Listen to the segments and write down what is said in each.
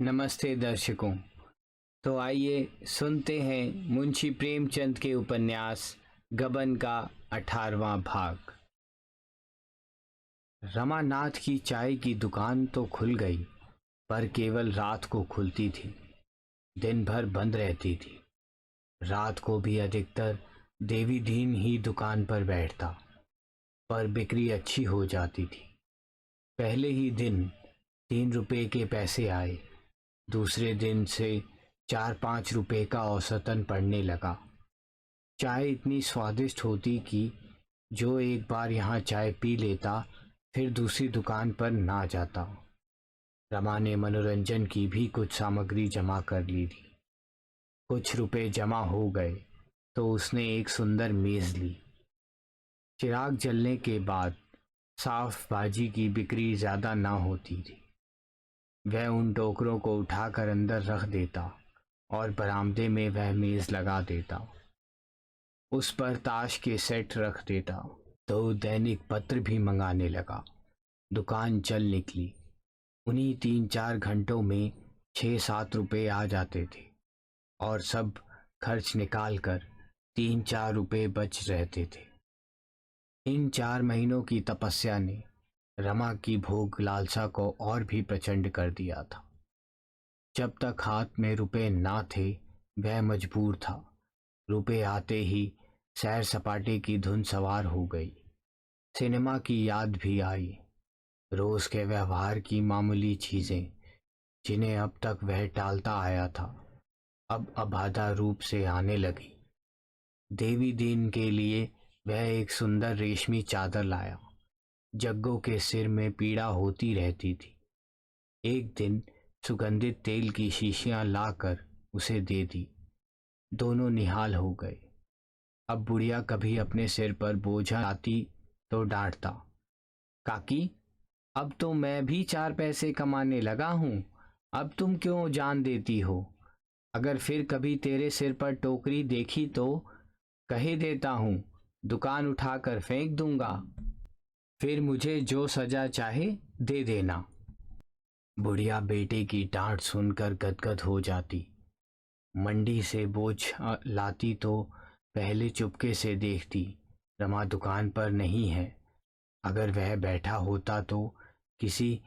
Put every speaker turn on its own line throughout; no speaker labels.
नमस्ते दर्शकों। तो आइए सुनते हैं मुंशी प्रेमचंद के उपन्यास गबन का 18वां भाग। रमानाथ की चाय की दुकान तो खुल गई, पर केवल रात को खुलती थी, दिन भर बंद रहती थी। रात को भी अधिकतर देवी दीन ही दुकान पर बैठता, पर बिक्री अच्छी हो जाती थी। पहले ही दिन 3 रुपए के पैसे आए, दूसरे दिन से 4-5 रुपए का औसतन पड़ने लगा। चाय इतनी स्वादिष्ट होती कि जो एक बार यहाँ चाय पी लेता फिर दूसरी दुकान पर ना जाता। रमा ने मनोरंजन की भी कुछ सामग्री जमा कर ली थी। कुछ रुपए जमा हो गए तो उसने एक सुंदर मेज ली। चिराग जलने के बाद साफ भाजी की बिक्री ज्यादा ना होती थी। वह उन टोकरों को उठाकर अंदर रख देता और बरामदे में वह मेज लगा देता। उस पर ताश के सेट रख देता। तो दैनिक पत्र भी मंगाने लगा। दुकान चल निकली। उन्हीं 3-4 घंटों में 6-7 रुपए आ जाते थे और सब खर्च निकाल कर 3-4 रुपए बच रहते थे। इन 4 महीनों की तपस्या ने रमा की भोग लालसा को और भी प्रचंड कर दिया था। जब तक हाथ में रुपए ना थे वह मजबूर था। रुपए आते ही सैर सपाटे की धुन सवार हो गई। सिनेमा की याद भी आई। रोज के व्यवहार की मामूली चीजें जिन्हें अब तक वह टालता आया था, अब अबाधा रूप से आने लगी। देवी दीन के लिए वह एक सुंदर रेशमी चादर लाया। जग्गों के सिर में पीड़ा होती रहती थी। एक दिन सुगंधित तेल की शीशियां लाकर उसे दे दी। दोनों निहाल हो गए। अब बुढ़िया कभी अपने सिर पर बोझा आती तो डांटता, काकी अब तो मैं भी 4 पैसे कमाने लगा हूं, अब तुम क्यों जान देती हो? अगर फिर कभी तेरे सिर पर टोकरी देखी तो कहे देता हूं, दुकान उठाकर फेंक दूंगा। फिर मुझे जो सजा चाहे दे देना। बुढ़िया बेटे की डांट सुनकर गदगद हो जाती। मंडी से बोझ लाती तो पहले चुपके से देखती, रमा दुकान पर नहीं है। अगर वह बैठा होता तो किसी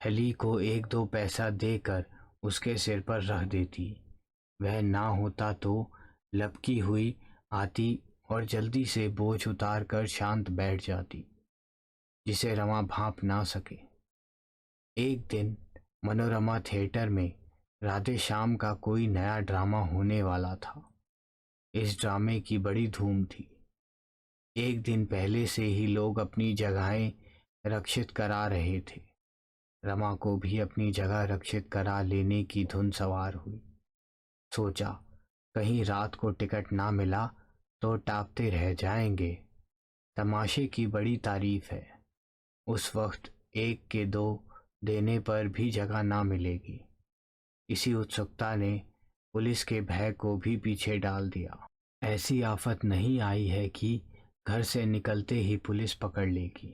हली को 1-2 पैसा देकर उसके सिर पर रख देती। वह ना होता तो लपकी हुई आती और जल्दी से बोझ उतार कर शांत बैठ जाती, जिसे रमा भांप ना सके। एक दिन मनोरमा थिएटर में राधे श्याम का कोई नया ड्रामा होने वाला था। इस ड्रामे की बड़ी धूम थी। एक दिन पहले से ही लोग अपनी जगहें रक्षित करा रहे थे। रमा को भी अपनी जगह रक्षित करा लेने की धुन सवार हुई। सोचा, कहीं रात को टिकट ना मिला तो टापते रह जाएंगे। तमाशे की बड़ी तारीफ है। उस वक्त 1 के 2 देने पर भी जगह ना मिलेगी। इसी उत्सुकता ने पुलिस के भय को भी पीछे डाल दिया। ऐसी आफत नहीं आई है कि घर से निकलते ही पुलिस पकड़ लेगी।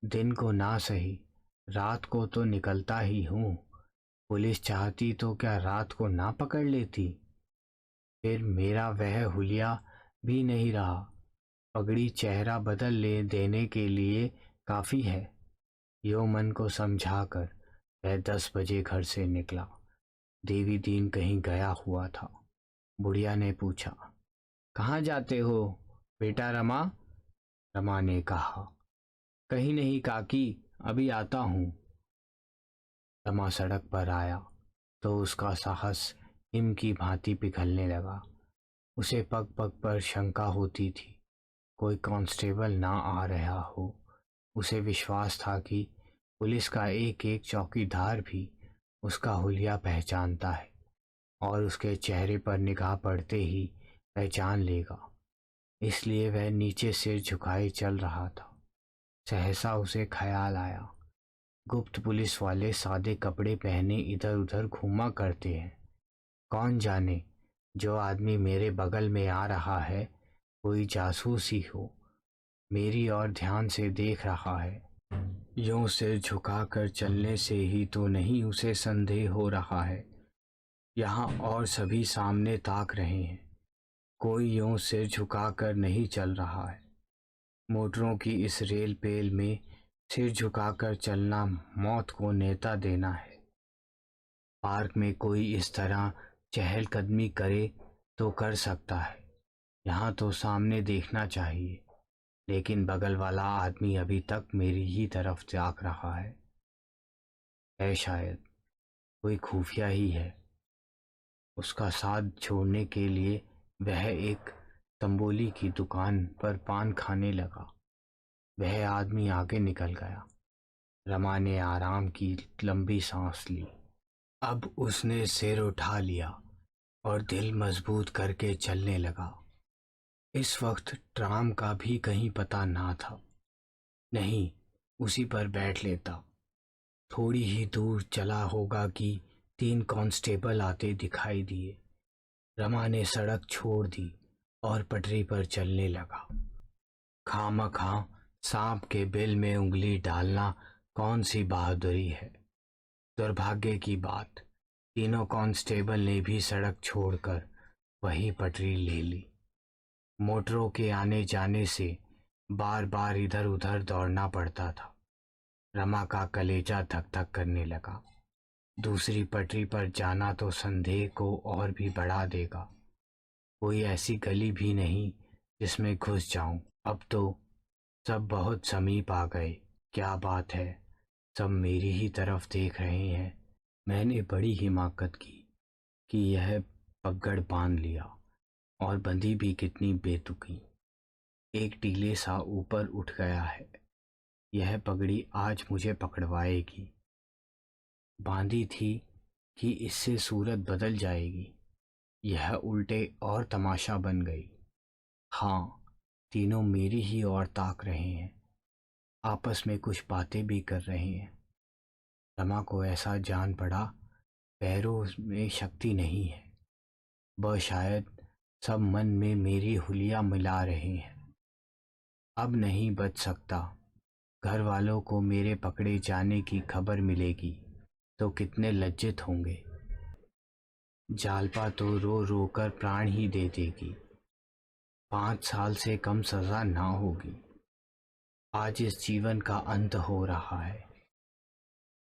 दिन को ना सही, रात को तो निकलता ही हूँ। पुलिस चाहती तो क्या रात को ना पकड़ लेती? फिर मेरा वह हुलिया भी नहीं रहा। पगड़ी चेहरा बदल ले देने के लिए काफी है। यो मन को समझाकर वह 10 बजे घर से निकला। देवी दीन कहीं गया हुआ था। बुढ़िया ने पूछा, कहाँ जाते हो बेटा रमा? रमा ने कहा, कहीं नहीं काकी, अभी आता हूँ। रमा सड़क पर आया तो उसका साहस हिम की भांति पिघलने लगा। उसे पग पग पर शंका होती थी, कोई कांस्टेबल ना आ रहा हो। उसे विश्वास था कि पुलिस का एक एक चौकीदार भी उसका हुलिया पहचानता है और उसके चेहरे पर निगाह पड़ते ही पहचान लेगा। इसलिए वह नीचे सिर झुकाए चल रहा था। सहसा उसे ख्याल आया, गुप्त पुलिस वाले सादे कपड़े पहने इधर उधर घूमा करते हैं। कौन जाने जो आदमी मेरे बगल में आ रहा है कोई जासूस ही हो, मेरी ओर ध्यान से देख रहा है। यूं सिर झुकाकर चलने से ही तो नहीं उसे संदेह हो रहा है। यहाँ और सभी सामने ताक रहे हैं, कोई यूं सिर झुकाकर नहीं चल रहा है। मोटरों की इस रेल पेल में सिर झुकाकर चलना मौत को नेता देना है। पार्क में कोई इस तरह चहलकदमी करे तो कर सकता है, यहाँ तो सामने देखना चाहिए। लेकिन बगल वाला आदमी अभी तक मेरी ही तरफ ताक रहा है शायद कोई खुफिया ही है। उसका साथ छोड़ने के लिए वह एक तंबोली की दुकान पर पान खाने लगा। वह आदमी आगे निकल गया। रमा ने आराम की लंबी सांस ली। अब उसने सिर उठा लिया और दिल मजबूत करके चलने लगा। इस वक्त ट्राम का भी कहीं पता ना था। नहीं, उसी पर बैठ लेता। थोड़ी ही दूर चला होगा कि 3 कांस्टेबल आते दिखाई दिए। रमा ने सड़क छोड़ दी और पटरी पर चलने लगा। खामखा सांप के बिल में उंगली डालना कौन सी बहादुरी है। दुर्भाग्य की बात, तीनों कांस्टेबल ने भी सड़क छोड़कर वही पटरी ले ली। मोटरों के आने जाने से बार बार इधर उधर दौड़ना पड़ता था। रमा का कलेजा धक धक करने लगा। दूसरी पटरी पर जाना तो संदेह को और भी बढ़ा देगा। कोई ऐसी गली भी नहीं जिसमें घुस जाऊं। अब तो सब बहुत समीप आ गए। क्या बात है, सब मेरी ही तरफ देख रहे हैं। मैंने बड़ी हिमाकत की कि यह पगड़ बांध लिया, और बंदी भी कितनी बेतुकी। एक टीले सा ऊपर उठ गया है। यह पगड़ी आज मुझे पकड़वाएगी। बांधी थी कि इससे सूरत बदल जाएगी। यह उल्टे और तमाशा बन गई। हाँ, तीनों मेरी ही ओर ताक रहे हैं, आपस में कुछ बातें भी कर रहे हैं। रमा को ऐसा जान पड़ा पैरों में शक्ति नहीं है। वह शायद सब मन में मेरी हुलिया मिला रहे हैं। अब नहीं बच सकता। घर वालों को मेरे पकड़े जाने की खबर मिलेगी तो कितने लज्जित होंगे। जालपा तो रो रो कर प्राण ही दे देगी। 5 साल से कम सजा ना होगी। आज इस जीवन का अंत हो रहा है।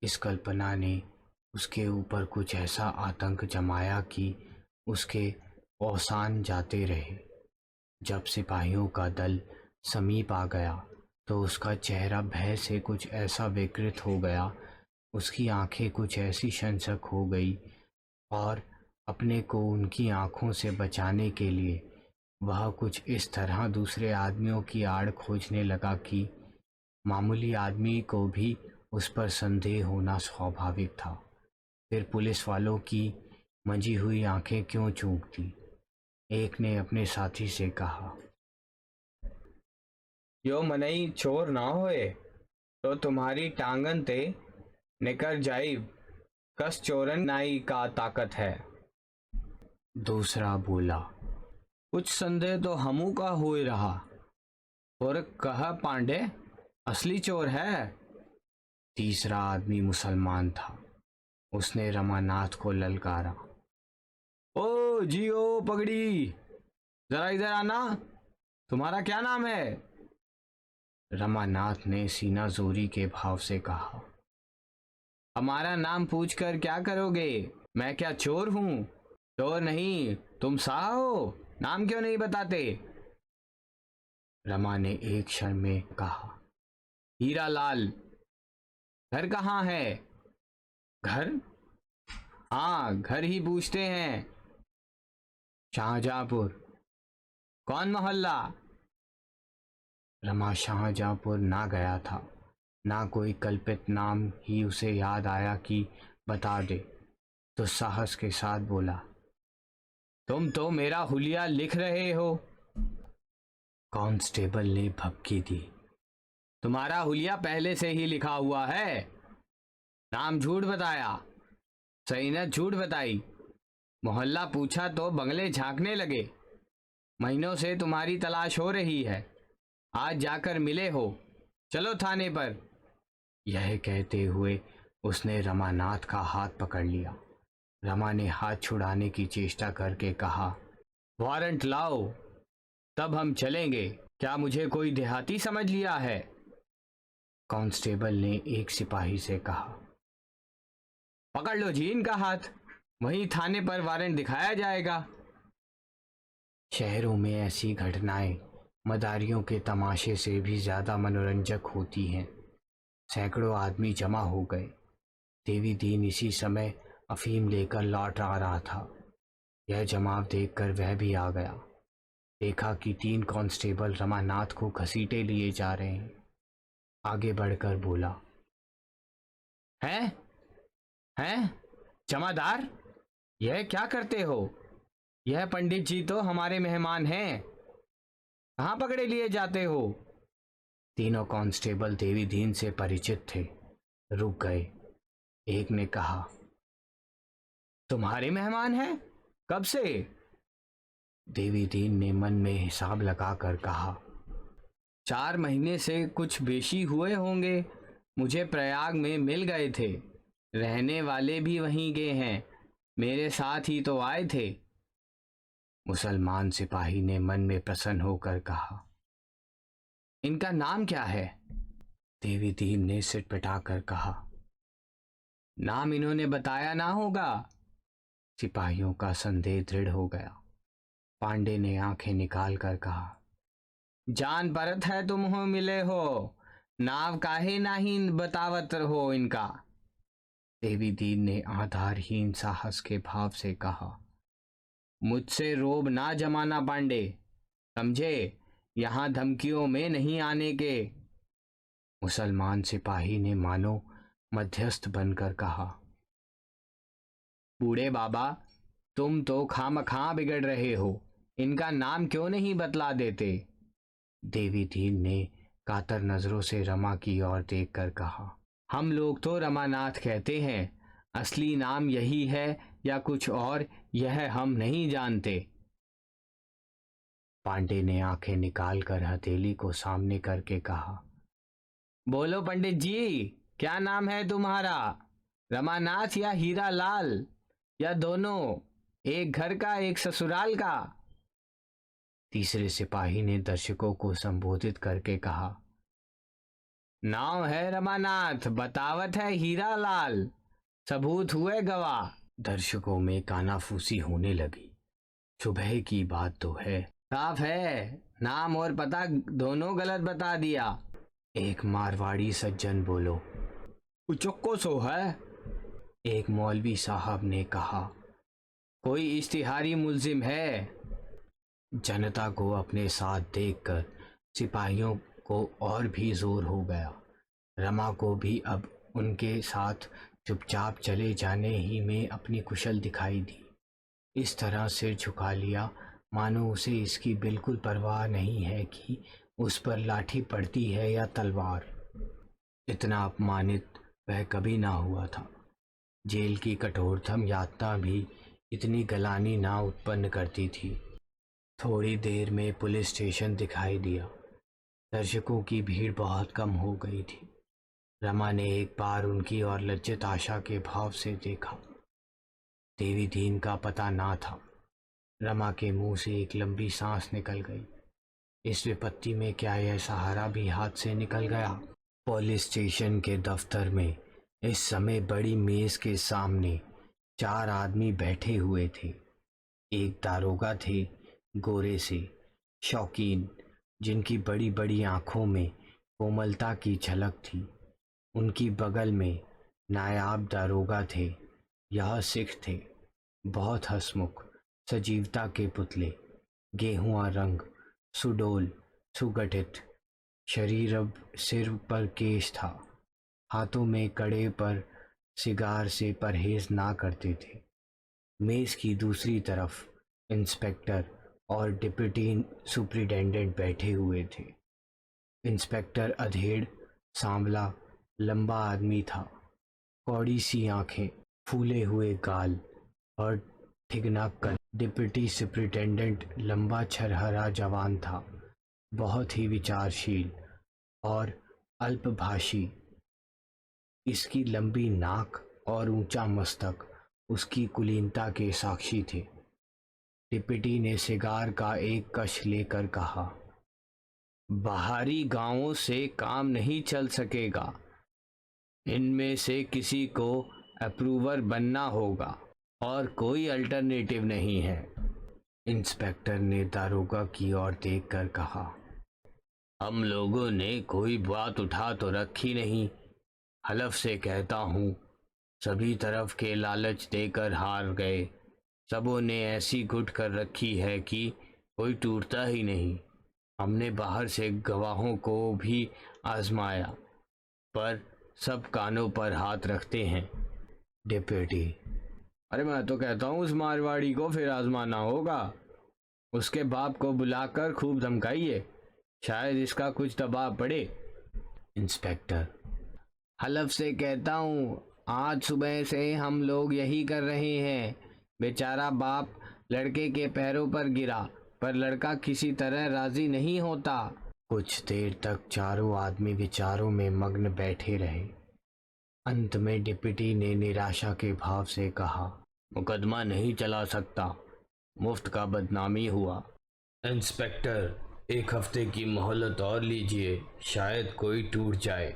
इस कल्पना ने उसके ऊपर कुछ ऐसा आतंक जमाया कि उसके औसान जाते रहे। जब सिपाहियों का दल समीप आ गया तो उसका चेहरा भय से कुछ ऐसा विकृत हो गया, उसकी आंखें कुछ ऐसी शंसक हो गई, और अपने को उनकी आंखों से बचाने के लिए वह कुछ इस तरह दूसरे आदमियों की आड़ खोजने लगा कि मामूली आदमी को भी उस पर संदेह होना स्वाभाविक था। फिर पुलिस वालों की मंजी हुई आंखें क्यों चूकती। एक ने अपने साथी से कहा, यो मनई चोर ना होए तो तुम्हारी टांगन ते निकर जाइब, कस चोरन नाई का ताकत है। दूसरा बोला, कुछ संदेह तो हमू का हुए रहा, और कहा पांडे असली चोर है। तीसरा आदमी मुसलमान था। उसने रमानाथ को ललकारा, ओ जियो पगड़ी, जरा इधर आना, तुम्हारा क्या नाम है। रमानाथ ने सीना जोरी के भाव से कहा, हमारा नाम पूछकर क्या करोगे, मैं क्या चोर हूं। चोर नहीं, तुम साह हो, नाम क्यों नहीं बताते। रमा ने एक क्षण में कहा, हीरा लाल। घर कहाँ है। घर? हाँ, घर ही पूछते हैं। शाहजहांपुर। कौन मोहल्ला। रमा शाहजहांपुर ना गया था, ना कोई कल्पित नाम ही उसे याद आया कि बता दे, तो साहस के साथ बोला, तुम तो मेरा हुलिया लिख रहे हो। कांस्टेबल ने भपकी दी, तुम्हारा हुलिया पहले से ही लिखा हुआ है। नाम झूठ बताया, सहीनत झूठ बताई, मोहल्ला पूछा तो बंगले झांकने लगे। महीनों से तुम्हारी तलाश हो रही है, आज जाकर मिले हो। चलो थाने पर। यह कहते हुए उसने रमानाथ का हाथ पकड़ लिया। रमा ने हाथ छुड़ाने की चेष्टा करके कहा, वारंट लाओ, तब हम चलेंगे। क्या मुझे कोई देहाती समझ लिया है? कांस्टेबल ने एक सिपाही से कहा। पकड़ लो जी इनका हाथ, वहीं थाने पर वारंट दिखाया जाएगा। शहरों में ऐसी घटनाएं मदारियों के तमाशे से भी ज्यादा मनोरंजक होती हैं। सैकड़ों आदमी जमा हो गए। देवी दीन इसी समय अफीम लेकर लौट आ रहा था। यह जमाव देखकर वह भी आ गया। देखा कि 3 कांस्टेबल रमानाथ को घसीटे लिए जा रहे हैं। आगे बढ़कर बोला, हैं हैं जमादार, यह क्या करते हो? यह पंडित जी तो हमारे मेहमान हैं, कहाँ पकड़े लिए जाते हो? तीनों कांस्टेबल देवी दीन से परिचित थे, रुक गए। एक ने कहा, तुम्हारे मेहमान हैं? कब से? देवी दीन ने मन में हिसाब लगाकर कहा, 4 महीने से कुछ बेशी हुए होंगे। मुझे प्रयाग में मिल गए थे, रहने वाले भी वहीं गए हैं, मेरे साथ ही तो आए थे। मुसलमान सिपाही ने मन में प्रसन्न होकर कहा, इनका नाम क्या है? देवी दीन ने सिर पिटाकर कहा, नाम इन्होंने बताया ना होगा। सिपाहियों का संदेह दृढ़ हो गया। पांडे ने आंखें निकाल कर कहा, जान परत है तुम हो मिले हो, नाव काहे नाही बतावत हो इनका। देवी दीन ने आधारहीन साहस के भाव से कहा, मुझसे रोब ना जमाना पांडे, समझे? यहां धमकियों में नहीं आने के। मुसलमान सिपाही ने मानो मध्यस्थ बनकर कहा, बूढ़े बाबा, तुम तो खामखा बिगड़ रहे हो, इनका नाम क्यों नहीं बतला देते? देवी दीन ने कातर नजरों से रमा की ओर देखकर कहा, हम लोग तो रमानाथ कहते हैं, असली नाम यही है या कुछ और, यह हम नहीं जानते। पांडे ने आंखें निकालकर हथेली को सामने करके कहा, बोलो पंडित जी, क्या नाम है तुम्हारा? रमानाथ या हीरा लाल, या दोनों, एक घर का एक ससुराल का? तीसरे सिपाही ने दर्शकों को संबोधित करके कहा, नाम है रमानाथ, बतावत है हीरा लाल, सबूत हुए गवाह। दर्शकों में कानाफूसी होने लगी। सुबह की बात तो है, साफ है, नाम और पता दोनों गलत बता दिया। एक मारवाड़ी सज्जन बोलो, उचक्को सो है। एक मौलवी साहब ने कहा, कोई इश्तिहारी मुलजिम है? जनता को अपने साथ देखकर सिपाहियों को और भी जोर हो गया। रमा को भी अब उनके साथ चुपचाप चले जाने ही में अपनी कुशल दिखाई दी। इस तरह सिर झुका लिया मानो उसे इसकी बिल्कुल परवाह नहीं है कि उस पर लाठी पड़ती है या तलवार। इतना अपमानित वह कभी ना हुआ था। जेल की कठोरतम यातना भी इतनी गलानी ना उत्पन्न करती थी। थोड़ी देर में पुलिस स्टेशन दिखाई दिया। दर्शकों की भीड़ बहुत कम हो गई थी। रमा ने एक बार उनकी ओर लज्जित आशा के भाव से देखा। देवी दीन का पता ना था। रमा के मुंह से एक लंबी सांस निकल गई। इस विपत्ति में क्या यह सहारा भी हाथ से निकल गया? पुलिस स्टेशन के दफ्तर में इस समय बड़ी मेज के सामने 4 आदमी बैठे हुए थे। एक दारोगा थे, गोरे से, शौकीन, जिनकी बड़ी बड़ी आंखों में कोमलता की झलक थी। उनकी बगल में नायाब दारोगा थे। यह सिख थे, बहुत हंसमुख, सजीवता के पुतले, गेहुआ रंग, सुडोल, सुगठित शरीर। अब सिर पर केश था। हाथों में कड़े पर सिगार से परहेज ना करते थे। मेज की दूसरी तरफ इंस्पेक्टर और डिप्टी सुपरिटेंडेंट बैठे हुए थे। इंस्पेक्टर अधेड़, सांवला, लंबा आदमी था। कौड़ी सी आंखें, फूले हुए गाल और ठिगना कद। डिप्टी सुपरिटेंडेंट लंबा छरहरा जवान था, बहुत ही विचारशील और अल्पभाषी। इसकी लंबी नाक और ऊंचा मस्तक उसकी कुलीनता के साक्षी थे। डिप्टी ने सिगार का एक कश लेकर कहा, बाहरी गांवों से काम नहीं चल सकेगा, इनमें से किसी को अप्रूवर बनना होगा और कोई अल्टरनेटिव नहीं है। इंस्पेक्टर ने दारोगा की ओर देखकर कहा, हम लोगों ने कोई बात उठा तो रखी नहीं। हलफ से कहता हूँ, सभी तरफ के लालच देकर हार गए। सबों ने ऐसी गुट कर रखी है कि कोई टूटता ही नहीं। हमने बाहर से गवाहों को भी आजमाया, पर सब कानों पर हाथ रखते हैं। डिप्टी, अरे मैं तो कहता हूँ उस मारवाड़ी को फिर आजमाना होगा। उसके बाप को बुलाकर खूब धमकाइए, शायद इसका कुछ दबाव पड़े। इंस्पेक्टर, हलफ से कहता हूँ, आज सुबह से हम लोग यही कर रहे हैं। बेचारा बाप लड़के के पैरों पर गिरा, पर लड़का किसी तरह राजी नहीं होता। कुछ देर तक चारों आदमी विचारों में मग्न बैठे रहे। अंत में डिप्टी ने निराशा के भाव से कहा, मुकदमा नहीं चला सकता, मुफ्त का बदनामी हुआ। इंस्पेक्टर, एक हफ्ते की मोहलत और लीजिए, शायद कोई टूट जाए।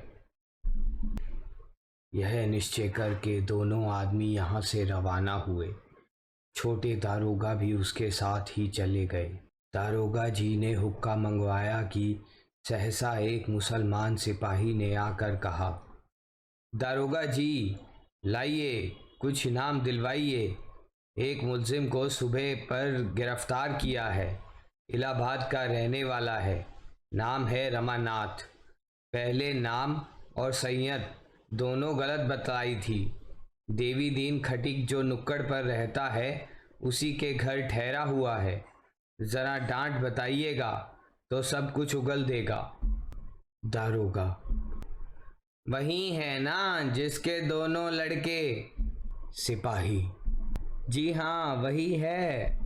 यह निश्चय करके दोनों आदमी यहाँ से रवाना हुए। छोटे दारोगा भी उसके साथ ही चले गए। दारोगा जी ने हुक्का मंगवाया कि सहसा एक मुसलमान सिपाही ने आकर कहा, दारोगा जी, लाइए, कुछ इनाम दिलवाइए। एक मुलजिम को सुबह पर गिरफ्तार किया है। इलाहाबाद का रहने वाला है। नाम है रमानाथ। पहले नाम और सैयद दोनों गलत बतलाई थी। देवी दीन खटीक जो नुक्कड़ पर रहता है, उसी के घर ठहरा हुआ है। ज़रा डांट बताइएगा तो सब कुछ उगल देगा। दारोगा, वही है ना जिसके दोनों लड़के? सिपाही, जी हाँ वही है।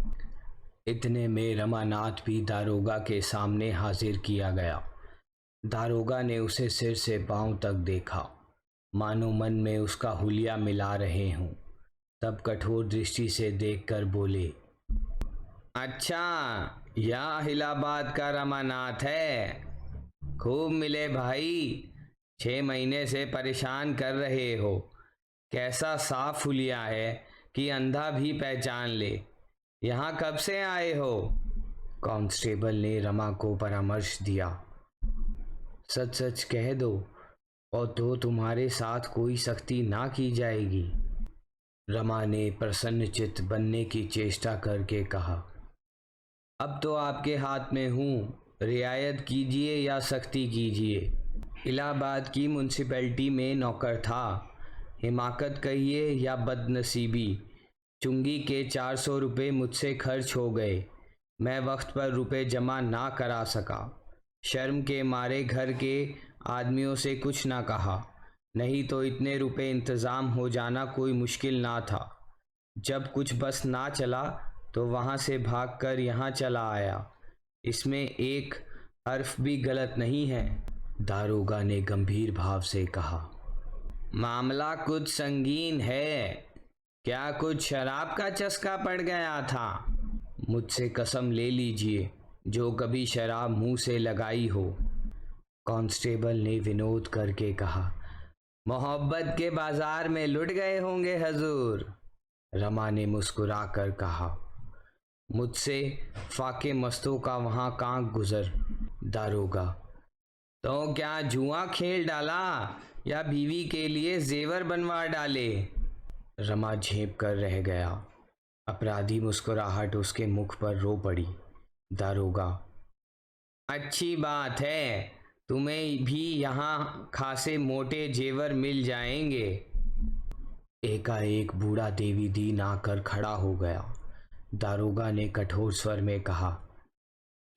इतने में रमानाथ भी दारोगा के सामने हाजिर किया गया। दारोगा ने उसे सिर से पांव तक देखा, मानो मन में उसका हुलिया मिला रहे हों। तब कठोर दृष्टि से देखकर बोले, अच्छा, यह इलाहाबाद का रमानाथ है। खूब मिले भाई, 6 महीने से परेशान कर रहे हो। कैसा साफ हुलिया है कि अंधा भी पहचान ले। यहाँ कब से आए हो? कांस्टेबल ने रमा को परामर्श दिया। सच सच कह दो और तो तुम्हारे साथ कोई सख्ती ना की जाएगी। रमा ने प्रसन्नचित्त बनने की चेष्टा करके कहा, अब तो आपके हाथ में हूँ, रियायत कीजिए या सख्ती कीजिए। इलाहाबाद की म्यूनसिपैलिटी में नौकर था। हिमाकत कहिए या बदनसीबी, चुंगी के 400 रुपये मुझसे खर्च हो गए। मैं वक्त पर रुपए जमा ना करा सका। शर्म के मारे घर के आदमियों से कुछ ना कहा, नहीं तो इतने रुपए इंतज़ाम हो जाना कोई मुश्किल ना था। जब कुछ बस ना चला तो वहाँ से भागकर यहाँ चला आया। इसमें एक हर्फ भी गलत नहीं है। दारोगा ने गंभीर भाव से कहा, मामला कुछ संगीन है। क्या कुछ शराब का चस्का पड़ गया था? मुझसे कसम ले लीजिए जो कभी शराब मुंह से लगाई हो। कांस्टेबल ने विनोद करके कहा, मोहब्बत के बाजार में लुट गए होंगे हजूर। रमा ने मुस्कुराकर कहा, मुझसे फाके मस्तों का वहाँ कांक गुजर। दारोगा, तो क्या जुआ खेल डाला या बीवी के लिए जेवर बनवा डाले? रमा झेप कर रह गया। अपराधी मुस्कुराहट उसके मुख पर रो पड़ी। दारोगा, अच्छी बात है, तुम्हें भी यहाँ खासे मोटे जेवर मिल जाएंगे। एकाएक बूढ़ा देवी दीन आकर खड़ा हो गया। दारोगा ने कठोर स्वर में कहा,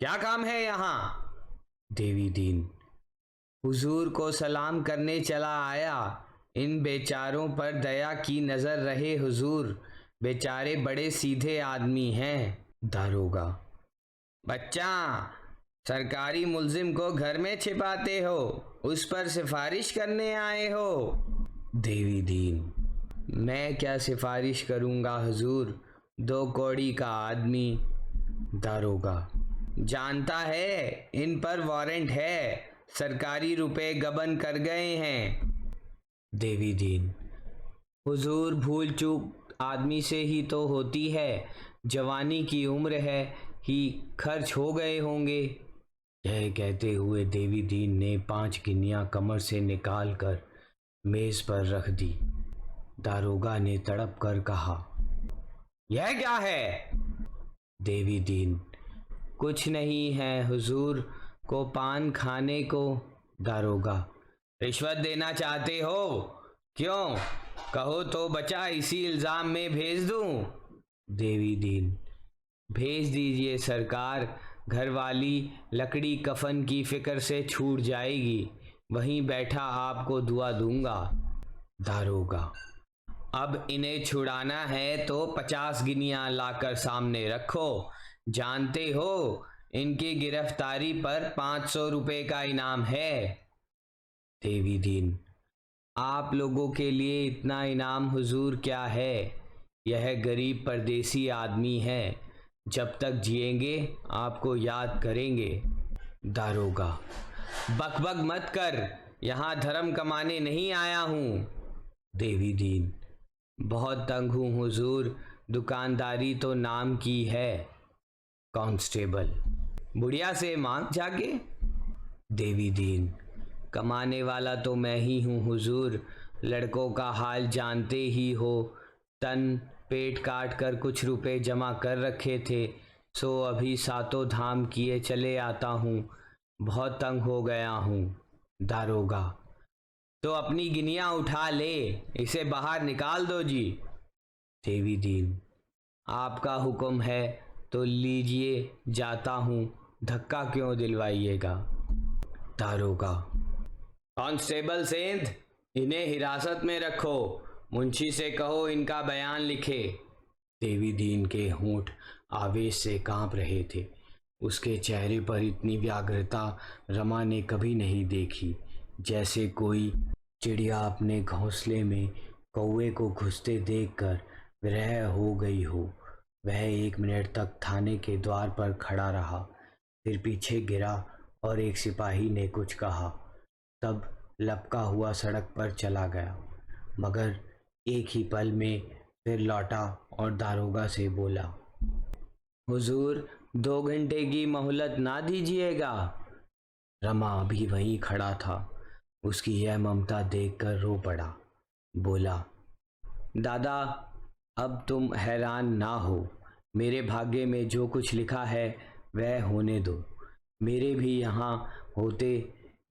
क्या काम है यहाँ? देवी दीन, हुजूर को सलाम करने चला आया। इन बेचारों पर दया की नजर रहे हुजूर, बेचारे बड़े सीधे आदमी हैं। दारोगा, बच्चा, सरकारी मुल्जिम को घर में छिपाते हो, उस पर सिफारिश करने आए हो? देवी दीन, मैं क्या सिफारिश करूँगा हुजूर, 2 कौड़ी का आदमी। दारोगा, जानता है इन पर वारंट है, सरकारी रुपए गबन कर गए हैं। देवी दीन, हुजूर भूल चूक आदमी से ही तो होती है, जवानी की उम्र है ही खर्च हो गए होंगे। यह कहते हुए देवी दीन ने 5 गिनियां कमर से निकाल कर मेज पर रख दी। दारोगा ने तड़प कर कहा, यह क्या है? देवी दीन, कुछ नहीं है हुजूर को पान खाने को। दारोगा, रिश्वत देना चाहते हो? क्यों, कहो तो बचा इसी इल्जाम में भेज दूं। देवी दीन, भेज दीजिए सरकार, घरवाली लकड़ी कफन की फिक्र से छूट जाएगी, वहीं बैठा आपको दुआ दूंगा। दारोगा, अब इन्हें छुड़ाना है तो 50 गिनियां लाकर सामने रखो, जानते हो इनकी गिरफ्तारी पर 500 रुपए का इनाम है। देवी दीन, आप लोगों के लिए इतना इनाम हुजूर क्या है, यह गरीब परदेसी आदमी है, जब तक जिएंगे आपको याद करेंगे। दारोगा, बकबक मत कर, यहाँ धर्म कमाने नहीं आया हूँ। देवी दीन, बहुत तंग हूँ हुजूर, दुकानदारी तो नाम की है। कांस्टेबल, बुढ़िया से मांग जाके। देवी दीन, कमाने वाला तो मैं ही हूँ हुजूर, लड़कों का हाल जानते ही हो, तन पेट काट कर कुछ रुपए जमा कर रखे थे, सो अभी सातों धाम किए चले आता हूँ, बहुत तंग हो गया हूँ। दारोगा, तो अपनी गिनियां उठा ले, इसे बाहर निकाल दो जी। देवी दीन, आपका हुक्म है तो लीजिए, जाता हूँ, धक्का क्यों दिलवाइएगा। दारोगा, कांस्टेबल सेंध, इन्हें हिरासत में रखो, मुंशी से कहो इनका बयान लिखे। देवी दीन के होंठ आवेश से कांप रहे थे, उसके चेहरे पर इतनी व्याग्रता रमा ने कभी नहीं देखी, जैसे कोई चिड़िया अपने घोंसले में कौवे को घुसते देखकर विरह हो गई हो। वह 1 मिनट तक थाने के द्वार पर खड़ा रहा, फिर पीछे गिरा और एक सिपाही ने कुछ कहा, तब लपका हुआ सड़क पर चला गया, मगर एक ही पल में फिर लौटा और दारोगा से बोला, हुजूर 2 घंटे की मोहलत ना दीजिएगा। रमा अभी वहीं खड़ा था, उसकी यह ममता देखकर रो पड़ा, बोला, दादा अब तुम हैरान ना हो, मेरे भाग्य में जो कुछ लिखा है वह होने दो, मेरे भी यहाँ होते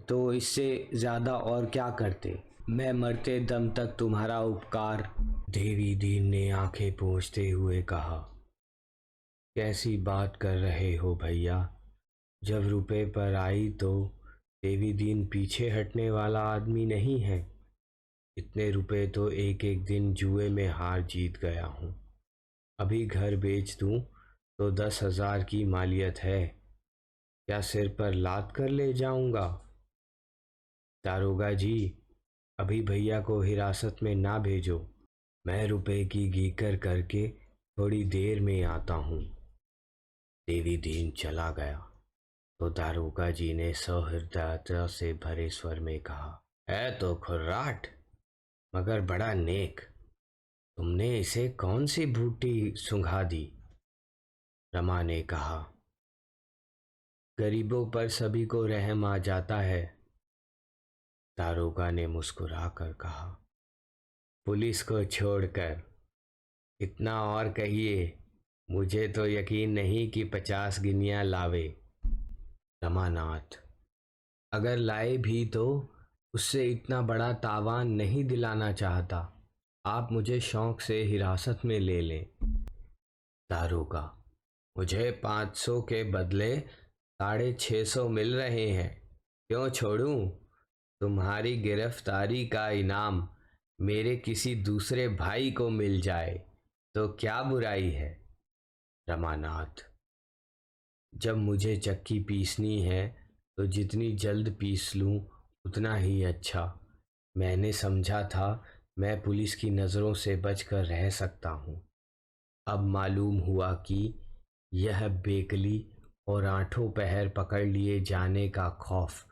तो इससे ज़्यादा और क्या करते, मैं मरते दम तक तुम्हारा उपकार। देवी दीन ने आंखें पोंछते हुए कहा, कैसी बात कर रहे हो भैया, जब रुपए पर आई तो देवी दीन पीछे हटने वाला आदमी नहीं है, इतने रुपए तो एक एक दिन जुए में हार जीत गया हूँ, अभी घर बेच दूँ तो 10,000 की मालियत है, क्या सिर पर लाद कर ले जाऊंगा। दारोगा जी, अभी भैया को हिरासत में ना भेजो, मैं रुपए की गीकर करके थोड़ी देर में आता हूँ। देवी दीन चला गया तो दारोगा जी ने सहृदयता से भरे स्वर में कहा, है तो खुर्राट मगर बड़ा नेक, तुमने इसे कौन सी बूटी सुंघा दी। रमा ने कहा, गरीबों पर सभी को रहम आ जाता है। दारोगा ने मुस्कुरा कर कहा, पुलिस को छोड़कर, इतना और कहिए, मुझे तो यकीन नहीं कि 50 गिनियां लावे। रमानाथ, अगर लाए भी तो उससे इतना बड़ा तावान नहीं दिलाना चाहता, आप मुझे शौक से हिरासत में ले लें। दारोगा, मुझे 500 के बदले 650 मिल रहे हैं, क्यों छोड़ूं? तुम्हारी गिरफ्तारी का इनाम मेरे किसी दूसरे भाई को मिल जाए तो क्या बुराई है। रमानाथ, जब मुझे चक्की पीसनी है तो जितनी जल्द पीस लूं उतना ही अच्छा, मैंने समझा था मैं पुलिस की नज़रों से बचकर रह सकता हूँ। अब मालूम हुआ कि यह बेकली और आठों पहर पकड़ लिए जाने का खौफ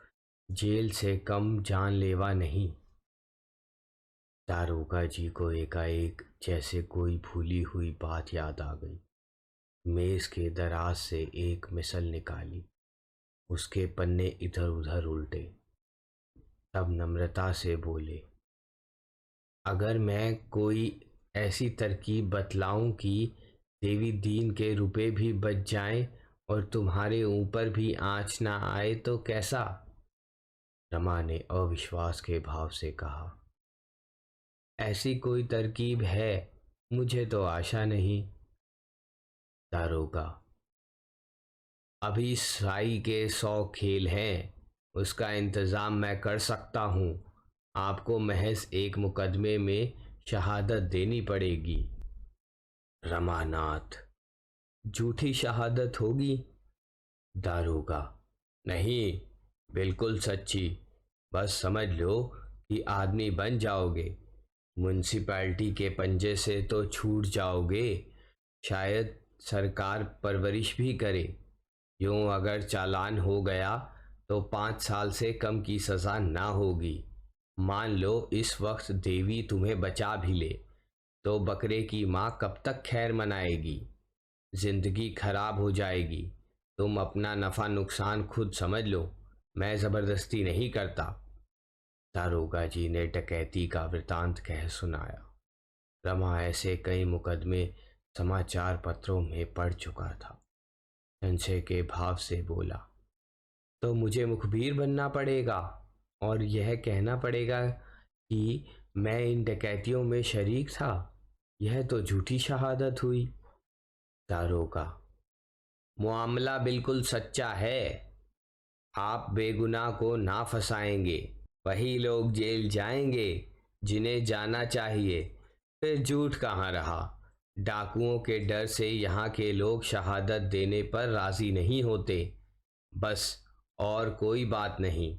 जेल से कम जानलेवा नहीं। दारोगा जी को एकाएक जैसे कोई भूली हुई बात याद आ गई। मेज के दराज से एक मिसल निकाली, उसके पन्ने इधर उधर उल्टे, तब नम्रता से बोले, अगर मैं कोई ऐसी तरकीब बतलाऊं कि देवी दीन के रुपए भी बच जाएं और तुम्हारे ऊपर भी आंच ना आए तो कैसा? रमा ने अविश्वास के भाव से कहा, ऐसी कोई तरकीब है? मुझे तो आशा नहीं। दारोगा, अभी साई के 100 खेल हैं, उसका इंतजाम मैं कर सकता हूँ। आपको महज एक मुकदमे में शहादत देनी पड़ेगी। रमानाथ, झूठी शहादत होगी? दारोगा, नहीं, बिल्कुल सच्ची। बस समझ लो कि आदमी बन जाओगे, म्यूनसिपैलिटी के पंजे से तो छूट जाओगे, शायद सरकार परवरिश भी करे। यूं अगर चालान हो गया तो 5 साल से कम की सज़ा ना होगी। मान लो इस वक्त देवी तुम्हें बचा भी ले तो बकरे की माँ कब तक खैर मनाएगी? जिंदगी खराब हो जाएगी। तुम अपना नफ़ा नुकसान खुद समझ लो, मैं ज़बरदस्ती नहीं करता। दारोगा जी ने डकैती का वृतांत कह सुनाया। रमा ऐसे कई मुकदमे समाचार पत्रों में पढ़ चुका था। संशय के भाव से बोला, तो मुझे मुखबिर बनना पड़ेगा और यह कहना पड़ेगा कि मैं इन डकैतियों में शरीक था। यह तो झूठी शहादत हुई। दारोगा, मामला बिल्कुल सच्चा है। आप बेगुनाह को ना फंसाएंगे, वही लोग जेल जाएंगे जिन्हें जाना चाहिए। फिर झूठ कहाँ रहा? डाकुओं के डर से यहाँ के लोग शहादत देने पर राजी नहीं होते, बस, और कोई बात नहीं।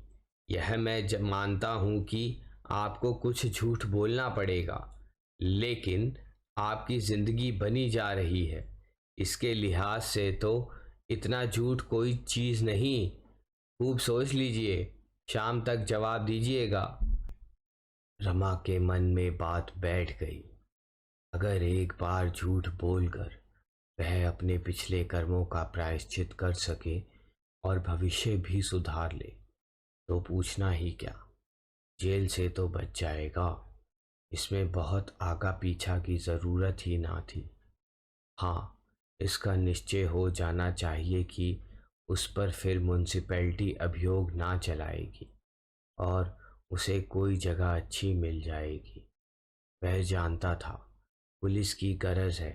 यह मैं मानता हूँ कि आपको कुछ झूठ बोलना पड़ेगा, लेकिन आपकी जिंदगी बनी जा रही है, इसके लिहाज से तो इतना झूठ कोई चीज़ नहीं। खूब सोच लीजिए, शाम तक जवाब दीजिएगा। रमा के मन में बात बैठ गई। अगर एक बार झूठ बोलकर वह अपने पिछले कर्मों का प्रायश्चित कर सके और भविष्य भी सुधार ले तो पूछना ही क्या, जेल से तो बच जाएगा। इसमें बहुत आगा पीछा की ज़रूरत ही ना थी। हाँ, इसका निश्चय हो जाना चाहिए कि उस पर फिर म्यूनसिपैलिटी अभियोग ना चलाएगी और उसे कोई जगह अच्छी मिल जाएगी। वह जानता था पुलिस की गरज है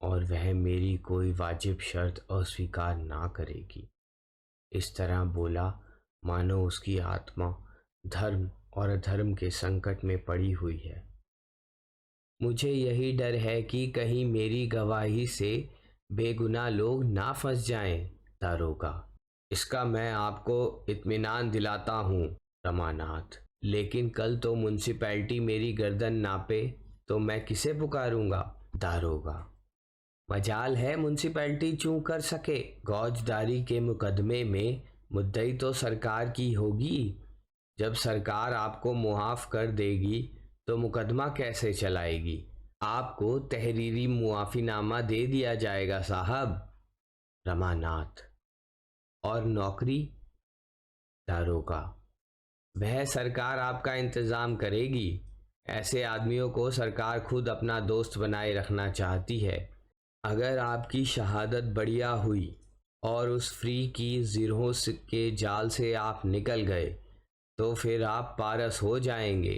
और वह मेरी कोई वाजिब शर्त अस्वीकार ना करेगी। इस तरह बोला मानो उसकी आत्मा धर्म और अधर्म के संकट में पड़ी हुई है। मुझे यही डर है कि कहीं मेरी गवाही से बेगुनाह लोग ना फंस जाएं। दारोगा, इसका मैं आपको इत्मीनान दिलाता हूँ रमानाथ, लेकिन कल तो म्यूनसिपैलिटी मेरी गर्दन नापे तो मैं किसे पुकारूंगा? दारोगा, मजाल है म्यूनसिपैलिटी चूं कर सके। गौजदारी के मुकदमे में मुद्दई तो सरकार की होगी। जब सरकार आपको मुआफ कर देगी तो मुकदमा कैसे चलाएगी? आपको तहरीरी मुआफीनामा दे दिया जाएगा साहब। रमानाथ, और नौकरी? दारोगा, वह सरकार आपका इंतजाम करेगी। ऐसे आदमियों को सरकार खुद अपना दोस्त बनाए रखना चाहती है। अगर आपकी शहादत बढ़िया हुई और उस फ्री की ज़ीरों के जाल से आप निकल गए तो फिर आप पारस हो जाएंगे।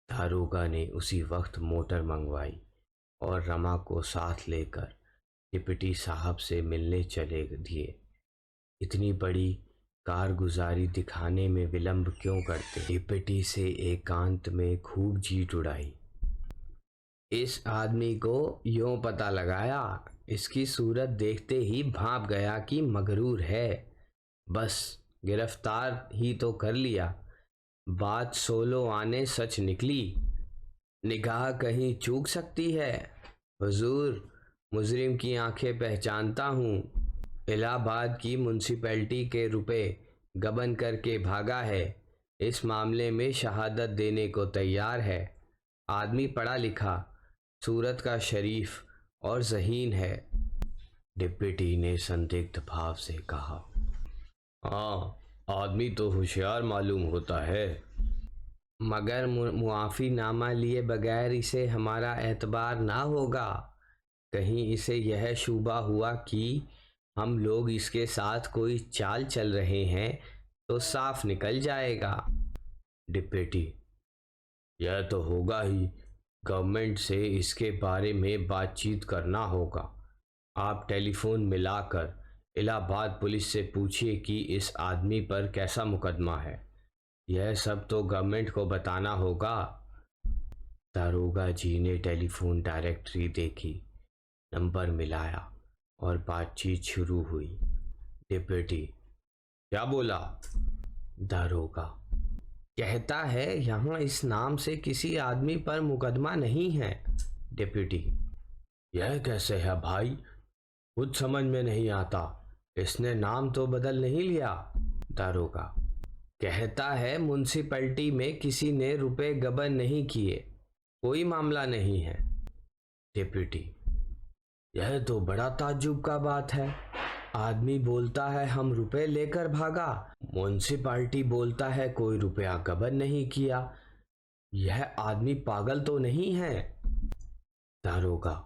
दारोगा ने उसी वक्त मोटर मंगवाई और रमा को साथ लेकर डिप्टी साहब से मिलने चले दिए। इतनी बड़ी कारगुजारी दिखाने में विलंब क्यों करते? डिप्टी से एकांत में खूब जीत उड़ाई। इस आदमी को यूं पता लगाया, इसकी सूरत देखते ही भांप गया कि मगरूर है। बस गिरफ्तार ही तो कर लिया। बात सोलो आने सच निकली।
निगाह कहीं चूक सकती है। हुजूर, मुजरिम की आंखें पहचानता हूँ। इलाहाबाद की म्यूनसिपैलिटी के रुपए गबन करके भागा है। इस मामले में शहादत देने को तैयार है। आदमी पढ़ा लिखा, सूरत का शरीफ और ज़हीन है। डिप्टी ने संदिग्ध भाव से कहा। हाँ, आदमी तो होशियार मालूम होता है, मगर मुआफ़ीनामा लिए बगैर इसे हमारा एतबार ना होगा। कहीं इसे यह शुबा हुआ कि हम लोग इसके साथ कोई चाल चल रहे हैं तो साफ निकल जाएगा। डिप्टी, यह तो होगा ही। गवर्नमेंट से इसके बारे में बातचीत करना होगा। आप टेलीफोन मिलाकर इलाहाबाद पुलिस से पूछिए कि इस आदमी पर कैसा मुकदमा है। यह सब तो गवर्नमेंट को बताना होगा। दारोगा जी ने टेलीफोन डायरेक्टरी देखी, नंबर मिलाया और बातचीत शुरू हुई। डिप्टी, क्या बोला? दारोगा, कहता है यहाँ इस नाम से किसी आदमी पर मुकदमा नहीं है। डिप्टी, यह कैसे है भाई? कुछ समझ में नहीं आता। इसने नाम तो बदल नहीं लिया। दारोगा, कहता है म्यूनसिपैलिटी में किसी ने रुपए गबन नहीं किए, कोई मामला नहीं है। डिप्टी, यह तो बड़ा ताज्जुब का बात है। आदमी बोलता है हम रुपए लेकर भागा, म्यूनसिपालिटी बोलता है कोई रुपया गबन नहीं किया। यह आदमी पागल तो नहीं है? दारोगा,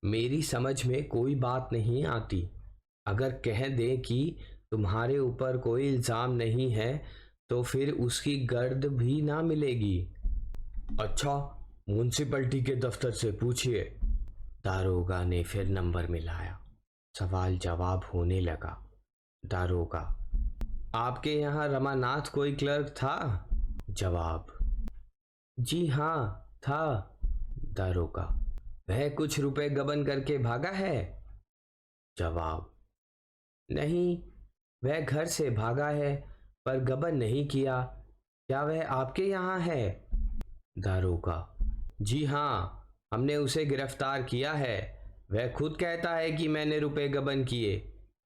मेरी समझ में कोई बात नहीं आती। अगर कह दें कि तुम्हारे ऊपर कोई इल्ज़ाम नहीं है तो फिर उसकी गर्द भी ना मिलेगी। अच्छा, म्यूनसिपैलिटी के दफ्तर से पूछिए। दारोगा ने फिर नंबर मिलाया। सवाल जवाब होने लगा। दारोगा, आपके यहाँ रमानाथ कोई क्लर्क था? जवाब, जी हाँ था। दारोगा, वह कुछ रुपए गबन करके भागा है? जवाब, नहीं, वह घर से भागा है पर गबन नहीं किया। क्या वह आपके यहाँ है? दारोगा, जी हाँ, हमने उसे गिरफ्तार किया है। वह खुद कहता है कि मैंने रुपए गबन किए।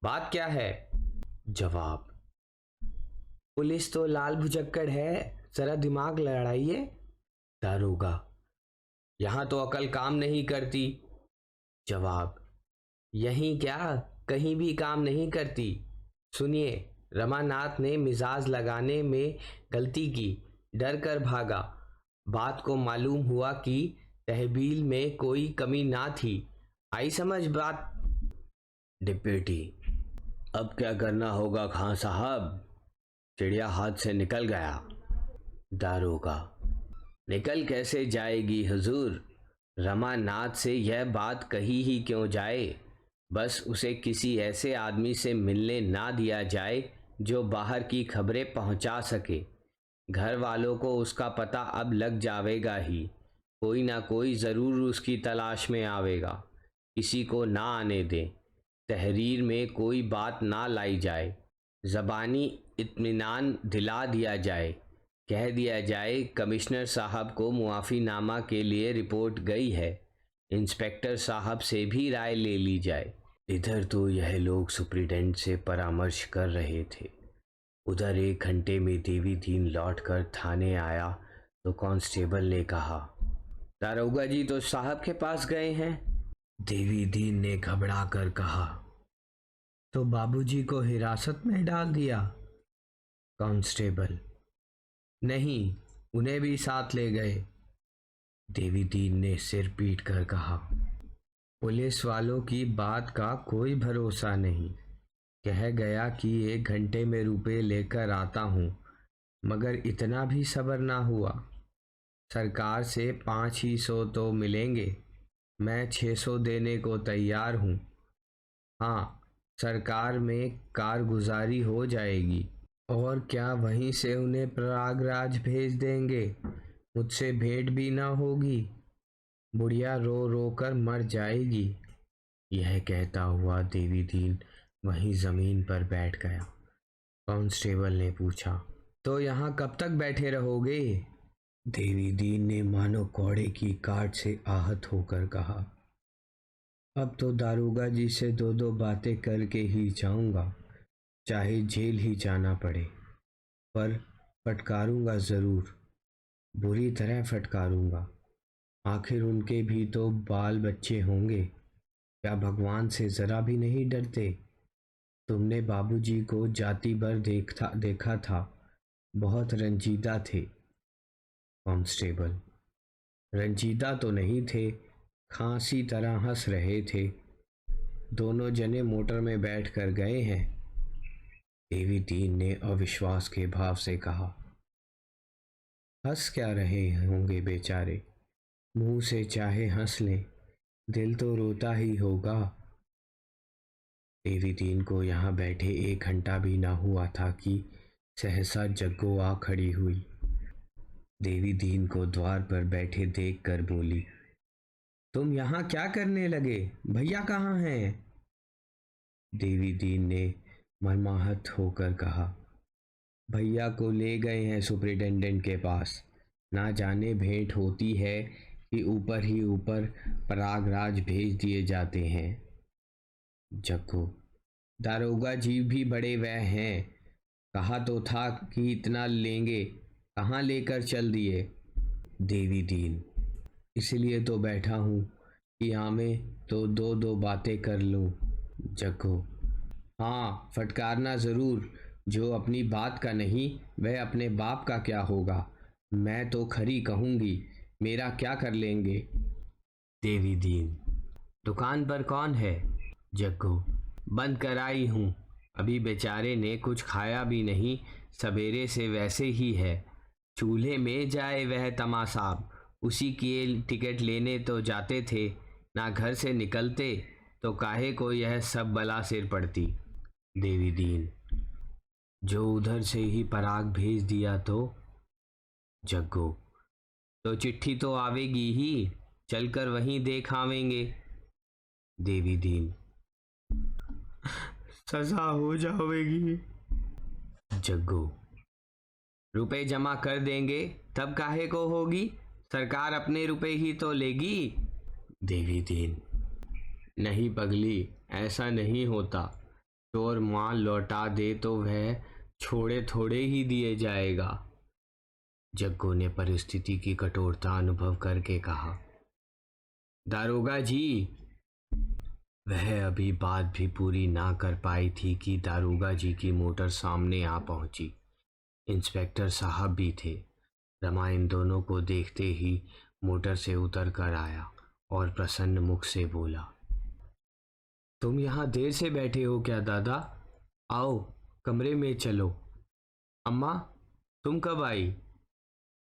बात क्या है? जवाब, पुलिस तो लाल भुजक्कड़ है, जरा दिमाग लड़ाइए। दारोगा, यहाँ तो अकल काम नहीं करती। जवाब, यहीं क्या, कहीं भी काम नहीं करती। सुनिए, रमानाथ ने मिजाज लगाने में गलती की, डर कर भागा। बात को मालूम हुआ कि तहवील में कोई कमी ना थी। आई समझ बात? डिप्टी, अब क्या करना होगा खान साहब? चिड़िया हाथ से निकल गया। दारोगा, निकल कैसे जाएगी हुजूर? रमानाथ से यह बात कही ही क्यों जाए? बस उसे किसी ऐसे आदमी से मिलने ना दिया जाए जो बाहर की खबरें पहुंचा सके। घर वालों को उसका पता अब लग जावेगा ही। कोई ना कोई ज़रूर उसकी तलाश में आवेगा। किसी को ना आने दें। तहरीर में कोई बात ना लाई जाए। ज़बानी इत्मीनान दिला दिया जाए। कह दिया जाए कमिश्नर साहब को मुआफ़ीनामा के लिए रिपोर्ट गई है। इंस्पेक्टर साहब से भी राय ले ली जाए। इधर तो यह लोग सुप्रिटेंडेंट से परामर्श कर रहे थे। उधर 1 घंटे में देवी दीन लौट कर थाने आया तो कांस्टेबल ने कहा, दारोगा जी तो साहब के पास गए हैं। देवी दीन ने घबरा कर कहा, तो बाबूजी को हिरासत में डाल दिया? कांस्टेबल, नहीं, उन्हें भी साथ ले गए। देवी दीन ने सिर पीट कर कहा, पुलिस वालों की बात का कोई भरोसा नहीं। कह गया कि 1 घंटे में रुपए लेकर आता हूँ, मगर इतना भी सब्र ना हुआ। सरकार से 500 तो मिलेंगे, मैं 600 देने को तैयार हूँ। हाँ, सरकार में कारगुजारी हो जाएगी। और क्या वहीं से उन्हें प्रयागराज भेज देंगे? मुझसे भेंट भी ना होगी। बुढ़िया रो रो कर मर जाएगी। यह कहता हुआ देवी दीन वहीं जमीन पर बैठ गया। कांस्टेबल ने पूछा, तो यहाँ कब तक बैठे रहोगे?
देवी दीन ने मानो कौड़े की काट से आहत होकर कहा, अब तो दारोगा जी से दो दो बातें करके ही जाऊंगा, चाहे जेल ही जाना पड़े, पर फटकारूंगा जरूर, बुरी तरह फटकारूंगा। आखिर उनके भी तो बाल बच्चे होंगे, क्या भगवान से जरा भी नहीं डरते? तुमने बाबूजी को जाति भर देखा था, बहुत रंजीदा थे। कांस्टेबल, रंजीदा तो नहीं थे, खांसी तरह हंस रहे थे। दोनों जने मोटर में बैठ कर गए हैं। देवी दीन ने अविश्वास के भाव से कहा, हंस क्या रहे होंगे बेचारे, मुंह से चाहे हंस लें, दिल तो रोता ही होगा। देवी दीन को यहाँ बैठे 1 घंटा भी ना हुआ था कि सहसा जग्गो आ खड़ी हुई। देवी दीन को द्वार पर बैठे देखकर बोली, तुम यहाँ क्या करने लगे? भैया कहाँ हैं? देवी दीन ने मर्माहत होकर कहा, भैया को ले गए हैं सुपरिटेंडेंट के पास। ना जाने भेंट होती है कि ऊपर ही ऊपर प्रयागराज भेज दिए जाते हैं। जग्गू, दारोगा जी भी बड़े वह हैं, कहा तो था कि इतना लेंगे, कहाँ लेकर चल दिए। देवी दीन, इसलिए तो बैठा हूँ कि आमे तो दो दो बातें कर लूँ। जग्गू, हाँ फटकारना ज़रूर, जो अपनी बात का नहीं वह अपने बाप का क्या होगा। मैं तो खरी कहूँगी, मेरा क्या कर लेंगे। देवी दीन, दुकान पर कौन है? जग्गू, बंद कराई हूँ, अभी बेचारे ने कुछ खाया भी नहीं, सवेरे से वैसे ही है। चूल्हे में जाए वह तमासाब, उसी की टिकट लेने तो जाते थे, ना घर से निकलते तो काहे को यह सब बला सिर पड़ती। देवी दीन, जो उधर से ही पराग भेज दिया तो? जग्गू, तो चिट्ठी तो आवेगी ही, चलकर वहीं देख आवेंगे। देवी दीन, सजा हो जाएगी। जग्गू, रुपए जमा कर देंगे तब काहे को होगी, सरकार अपने रुपए ही तो लेगी। देवी दीन, नहीं पगली, ऐसा नहीं होता, चोर माल लौटा दे तो वह छोड़े थोड़े ही दिए जाएगा। जग्गू ने परिस्थिति की कठोरता अनुभव करके कहा, दारोगा जी। वह अभी बात भी पूरी ना कर पाई थी कि दारोगा जी की मोटर सामने आ पहुंची। इंस्पेक्टर साहब भी थे। रमा इन दोनों को देखते ही मोटर से उतर कर आया और प्रसन्न मुख से बोला, तुम यहाँ देर से बैठे हो क्या दादा? आओ कमरे में चलो। अम्मा, तुम कब आई?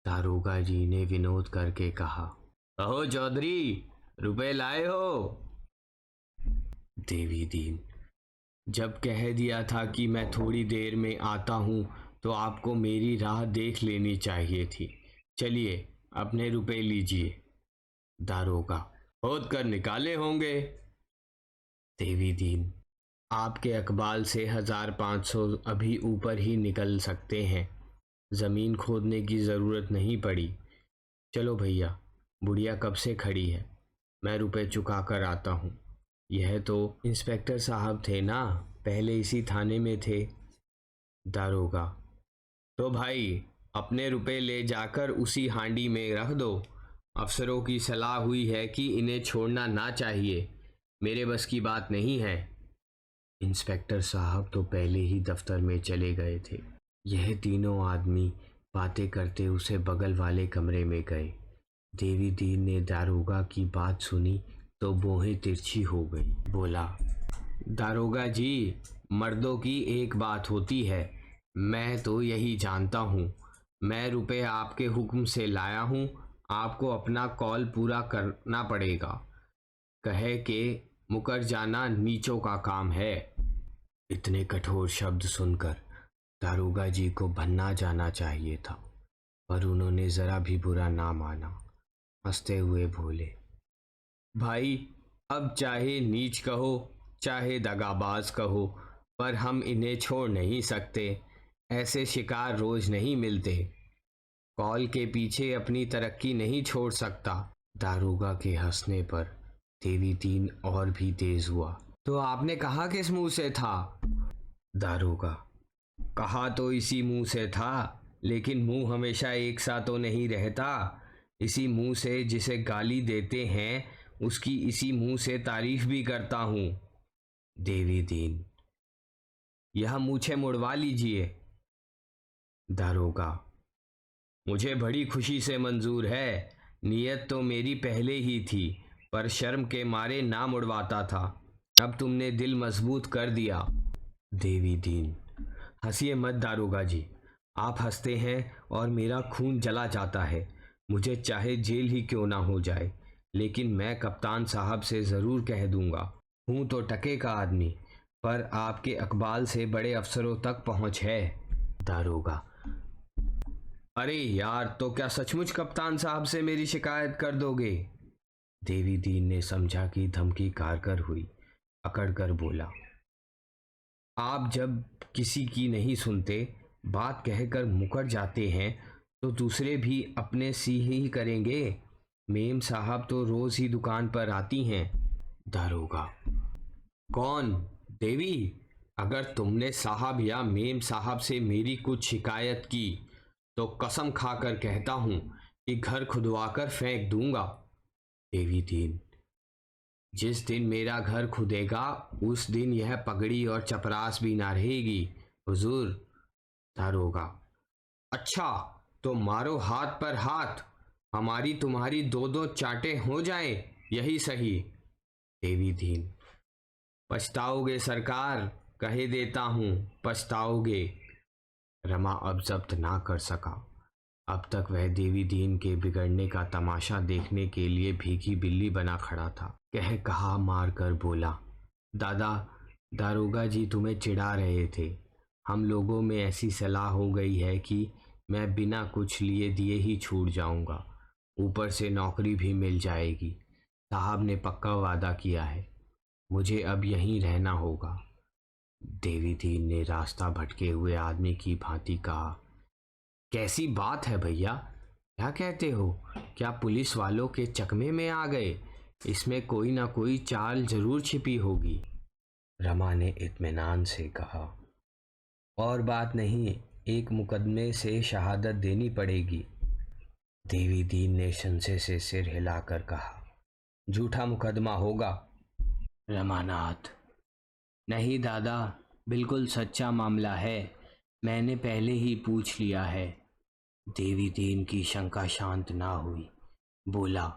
दारोगा जी ने विनोद करके कहा, कहो चौधरी, रुपए लाए हो? देवी दीन, जब कह दिया था कि मैं थोड़ी देर में आता हूँ तो आपको मेरी राह देख लेनी चाहिए थी। चलिए अपने रुपए लीजिए। दारोगा, खोद कर निकाले होंगे। देवी दीन, आपके अकबाल से 1500 अभी ऊपर ही निकल सकते हैं, ज़मीन खोदने की ज़रूरत नहीं पड़ी। चलो भैया, बुढ़िया कब से खड़ी है, मैं रुपए चुका कर आता हूँ। यह तो इंस्पेक्टर साहब थे ना, पहले इसी थाने में थे। दारोगा, तो भाई अपने रुपए ले जाकर उसी हांडी में रख दो। अफसरों की सलाह हुई है कि इन्हें छोड़ना ना चाहिए, मेरे बस की बात नहीं है। इंस्पेक्टर साहब तो पहले ही दफ्तर में चले गए थे। यह तीनों आदमी बातें करते उसे बगल वाले कमरे में गए। देवी दीन ने दारोगा की बात सुनी तो भौहें तिरछी हो गई। बोला, दारोगा जी, मर्दों की एक बात होती है, मैं तो यही जानता हूँ। मैं रुपए आपके हुक्म से लाया हूँ, आपको अपना कॉल पूरा करना पड़ेगा। कहे के मुकर जाना नीचों का काम है। इतने कठोर शब्द सुनकर दारोगा जी को भन्ना जाना चाहिए था, पर उन्होंने जरा भी बुरा ना माना। हंसते हुए बोले, भाई अब चाहे नीच कहो चाहे दगाबाज कहो, पर हम इन्हें छोड़ नहीं सकते, ऐसे शिकार रोज नहीं मिलते। कॉल के पीछे अपनी तरक्की नहीं छोड़ सकता। दारोगा के हंसने पर देवी दीन और भी तेज हुआ। तो आपने कहा किस मुंह से था? दारोगा, कहा तो इसी मुंह से था, लेकिन मुंह हमेशा एक सा तो नहीं रहता। इसी मुंह से जिसे गाली देते हैं उसकी इसी मुंह से तारीफ भी करता हूं। देवी दीन, यह मूछें मुड़वा लीजिए। दारोगा, मुझे बड़ी खुशी से मंजूर है। नीयत तो मेरी पहले ही थी, पर शर्म के मारे ना मुड़वाता था। अब तुमने दिल मजबूत कर दिया। देवी दीन, हंसिए मत दारोगा जी। आप हंसते हैं और मेरा खून जला जाता है। मुझे चाहे जेल ही क्यों ना हो जाए, लेकिन मैं कप्तान साहब से ज़रूर कह दूंगा। हूँ तो टके का आदमी, पर आपके अकबाल से बड़े अफसरों तक पहुँच है। दारोगा, अरे यार, तो क्या सचमुच कप्तान साहब से मेरी शिकायत कर दोगे? देवी दीन ने समझा कि धमकी कारगर हुई, अकड़ कर बोला, आप जब किसी की नहीं सुनते, बात कहकर मुकर जाते हैं, तो दूसरे भी अपने सी ही करेंगे। मेम साहब तो रोज ही दुकान पर आती हैं। दारोगा, कौन? देवी, अगर तुमने साहब या मेम साहब से मेरी कुछ शिकायत की तो कसम खाकर कहता हूं कि घर खुदवाकर फेंक दूंगा। देवी दीन, जिस दिन मेरा घर खुदेगा उस दिन यह पगड़ी और चपरास भी ना रहेगी हुजूर। दारोगा, अच्छा, तो मारो हाथ पर हाथ, हमारी तुम्हारी दो दो चाटे हो जाएं, यही सही। देवी दीन, पछताओगे सरकार, कहे देता हूं, पछताओगे। रमा अब जब्त ना कर सका। अब तक वह देवी दीन के बिगड़ने का तमाशा देखने के लिए भीगी बिल्ली बना खड़ा था। कह कहा मार कर बोला, दादा, दारोगा जी तुम्हें चिढ़ा रहे थे। हम लोगों में ऐसी सलाह हो गई है कि मैं बिना कुछ लिए दिए ही छूट जाऊंगा, ऊपर से नौकरी भी मिल जाएगी। साहब ने पक्का वादा किया है, मुझे अब यहीं रहना होगा। देवी दीन ने रास्ता भटके हुए आदमी की भांति कहा, कैसी बात है भैया, क्या कहते हो? क्या पुलिस वालों के चकमे में आ गए? इसमें कोई ना कोई चाल जरूर छिपी होगी। रमा ने इत्मीनान से कहा, और बात नहीं, एक मुकदमे से शहादत देनी पड़ेगी। देवी दीन ने संशय से सिर हिलाकर कहा, झूठा मुकदमा होगा। रमानाथ, नहीं दादा, बिल्कुल सच्चा मामला है, मैंने पहले ही पूछ लिया है। देवी दीन की शंका शांत ना हुई, बोला,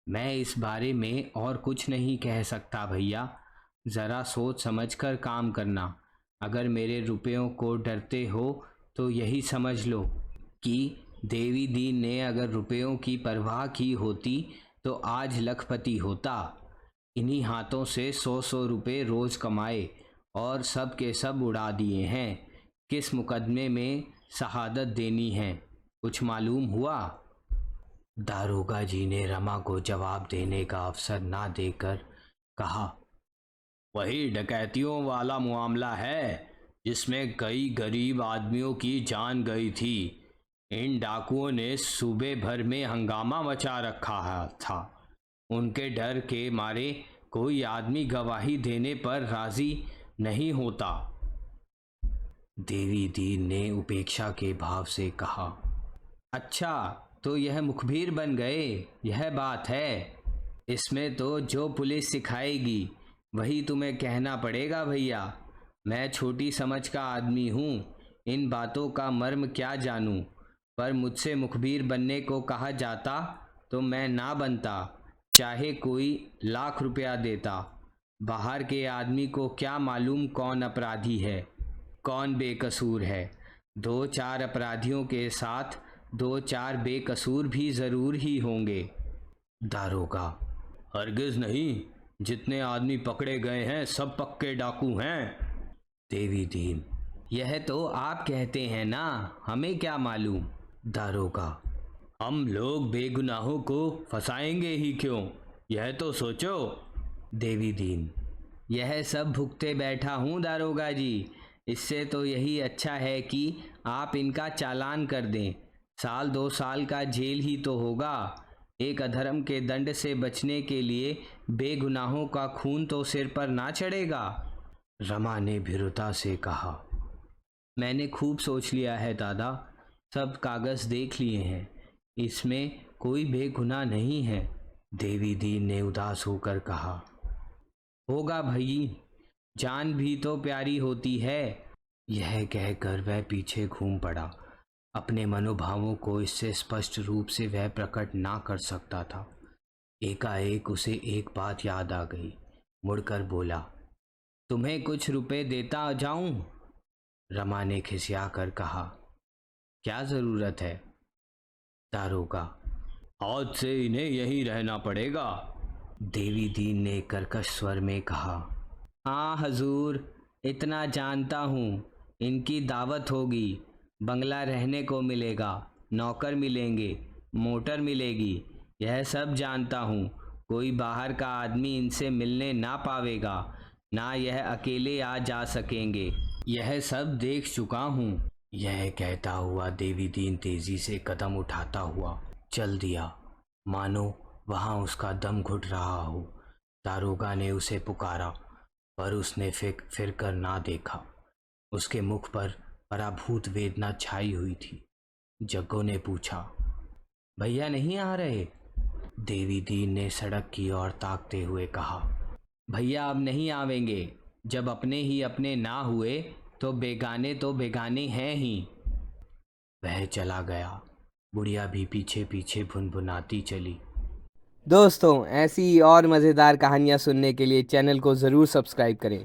मैं इस बारे में और कुछ नहीं कह सकता भैया, ज़रा सोच समझ कर काम करना। अगर मेरे रुपयों को डरते हो तो यही समझ लो कि देवी दीन ने अगर रुपयों की परवाह की होती तो आज लखपति होता। इन्हीं हाथों से 100-100 रुपये रोज़ कमाए और सब के सब उड़ा दिए हैं। किस मुकदमे में शहादत देनी है, कुछ मालूम हुआ? दारोगा जी ने रमा को जवाब देने का अवसर ना देकर कहा, वही डकैतियों वाला मामला है जिसमें कई गरीब आदमियों की जान गई थी। इन डाकुओं ने सूबे भर में हंगामा मचा रखा था। उनके डर के मारे कोई आदमी गवाही देने पर राजी नहीं होता। देवी दीन ने उपेक्षा के भाव से कहा, अच्छा, तो यह मुखबिर बन गए, यह बात है। इसमें तो जो पुलिस सिखाएगी वही तुम्हें कहना पड़ेगा भैया। मैं छोटी समझ का आदमी हूँ, इन बातों का मर्म क्या जानूँ, पर मुझसे मुखबिर बनने को कहा जाता तो मैं ना बनता, चाहे कोई लाख रुपया देता। बाहर के आदमी को क्या मालूम कौन अपराधी है, कौन बेकसूर है। 2-4 अपराधियों के साथ 2-4 बेकसूर भी ज़रूर ही होंगे। दारोगा, हरगिज़ नहीं, जितने आदमी पकड़े गए हैं सब पक्के डाकू हैं। देवी दीन, यह तो आप कहते हैं ना, हमें क्या मालूम। दारोगा, हम लोग बेगुनाहों को फंसाएंगे ही क्यों, यह तो सोचो। देवी दीन, यह सब भुगते बैठा हूँ दारोगा जी, इससे तो यही अच्छा है कि आप इनका चालान कर दें। साल 2 साल का जेल ही तो होगा। एक अधर्म के दंड से बचने के लिए बेगुनाहों का खून तो सिर पर ना चढ़ेगा। रमा ने भीरुता से कहा। मैंने खूब सोच लिया है दादा, सब कागज देख लिए हैं, इसमें कोई बेगुनाह नहीं है। देवी दीन ने उदास होकर कहा। होगा भाई, जान भी तो प्यारी होती है। यह कहकर वह पीछे घूम पड़ा। अपने मनोभावों को इससे स्पष्ट रूप से वह प्रकट ना कर सकता था। एकाएक उसे एक बात याद आ गई। मुड़कर बोला, तुम्हें कुछ रुपए देता जाऊं? रमा ने खिसिया कर कहा। क्या जरूरत है? दारोगा, आज से इन्हें यहीं रहना पड़ेगा। देवी दीन ने कर्कश स्वर में कहा। हाँ हजूर, इतना जानता हूँ, इनकी दावत होगी, बंगला रहने को मिलेगा, नौकर मिलेंगे, मोटर मिलेगी, यह सब जानता हूँ। कोई बाहर का आदमी इनसे मिलने ना पावेगा, ना यह अकेले आ जा सकेंगे, यह सब देख चुका हूँ। यह कहता हुआ देवी दीन तेजी से कदम उठाता हुआ चल दिया, मानो वहाँ उसका दम घुट रहा हो। दारोगा ने उसे पुकारा, पर उसने फिर कर ना देखा। उसके मुख पर पराभूत वेदना छाई हुई थी। जग्गो ने पूछा, भैया नहीं आ रहे? देवी दीन ने सड़क की ओर ताकते हुए कहा। भैया अब नहीं आवेंगे। जब अपने ही अपने ना हुए तो बेगाने हैं ही। वह चला गया। बुढ़िया भी पीछे पीछे भुनभुनाती चली।
दोस्तों, ऐसी और मज़ेदार कहानियाँ सुनने के लिए चैनल को ज़रूर सब्सक्राइब करें।